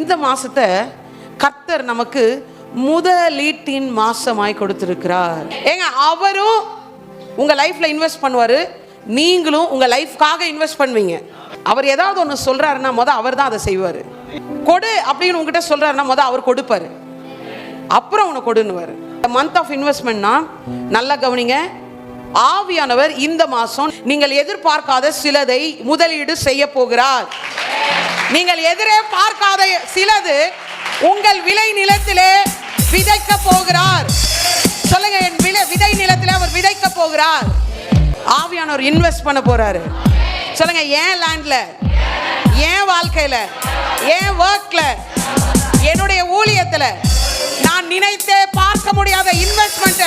இந்த மாசத்தை கர்த்தர் நமக்கு முதலீட்டின் மாசமாய் கொடுத்திருக்கிறார். ஏங்க, அவரும் உங்க லைஃப்ல இன்வெஸ்ட் பண்ணுவாரு, நீங்களும் உங்க லைஃப்காக இன்வெஸ்ட் பண்ணுவீங்க. அவர் ஏதாவது ஒன்று சொல்றாருன்னா அவர் தான் அதை செய்வார். கொடு அப்படின்னு உங்ககிட்ட சொல்றாருன்னா அவர் கொடுப்பாரு, அப்புறம் உன்னை கொடுன்னுவாரு. மந்த் ஆஃப் இன்வெஸ்ட்மெண்ட்னா நல்லா கவனிங்க. ஆவியானவர் இந்த மாசம் நீங்கள் எதிர்பார்க்காத சிலதை முதலீடு செய்ய போகிறார். நீங்கள் எதிரே பார்க்காத சிலது உங்கள் விளை நிலத்திலே விதைக்க போகிறார். சொல்லுங்க, என் விதை நிலத்திலே அவர் விதைக்க போகிறார். ஆவியானவர் இன்வெஸ்ட் பண்ண போறாரு. சொல்லுங்க, என் லேண்ட்ல, என் வாழ்க்கையில, என் ஒர்க்ல, என்னுடைய ஊழியத்துல நான் நினைத்தே பார்க்க முடியாத இன்வெஸ்ட்மெண்ட்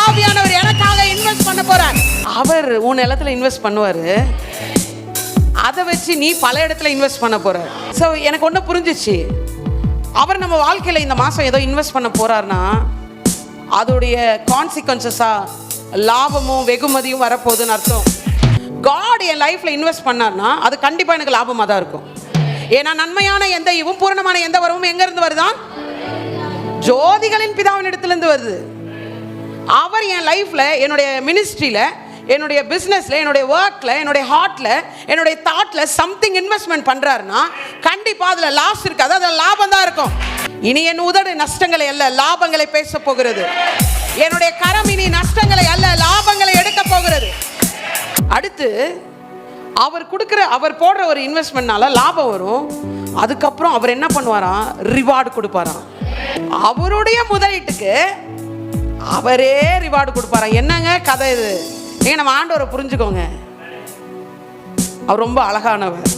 ஆவியானவர் எனக்காக இன்வெஸ்ட் பண்ண போறார். அவர் உன் நிலத்துல இன்வெஸ்ட் பண்ணுவாரு, அதை வச்சு நீ பல இடத்துல இன்வெஸ்ட் பண்ண போற. ஸோ எனக்கு ஒன்று புரிஞ்சிச்சு, அவர் நம்ம வாழ்க்கையில இந்த மாசம் ஏதோ இன்வெஸ்ட் பண்ண போறாருன்னா அதோடைய கான்சிக்வன்சஸா லாபமும் வெகுமதியும் வரப்போகுதுன்னு அர்த்தம். காட் என் லைஃப்ல இன்வெஸ்ட் பண்ணார்னா அது கண்டிப்பா எனக்கு லாபமாக தான் இருக்கும். ஏன்னா நன்மையான எந்த ஈவும் பூரணமான எந்த வரவும் எங்க இருந்து வருதான்? ஜோதிகளின் பிதாவின் இடத்திலிருந்து வருது. அவர் என் லைஃப்ல, என்னுடைய மினிஸ்ட்ரியில, என்னுடைய பிசினஸ்ல, என்னுடைய ஒர்க்ல, என்னுடைய ஹார்ட்ல, என்னுடைய தாட்ல சம்திங் இன்வெஸ்ட்மெண்ட் பண்றாருன்னா கண்டிப்பா அதுல லாஸ் இருக்காது, அதுல லாபம் தான் இருக்கும். இனி என் உதடு நஷ்டங்களை அல்ல லாபங்களை பேச போகிறது. என்னுடைய கரம் இனி நஷ்டங்களை அல்ல லாபங்களை எடுக்க போகிறது. அடுத்து அவர் போடுற ஒரு இன்வெஸ்ட்மெண்ட்னால லாபம் வரும். அதுக்கப்புறம் அவர் என்ன பண்ணுவாராம்? ரிவார்டு கொடுப்பாராம். அவருடைய முதலீட்டுக்கு அவரே ரிவார்டு கொடுப்பாராம். என்னங்க கதை இது? நீங்க நம்ம ஆண்டவரை புரிஞ்சுக்கோங்க, அவர் ரொம்ப அழகானவர்.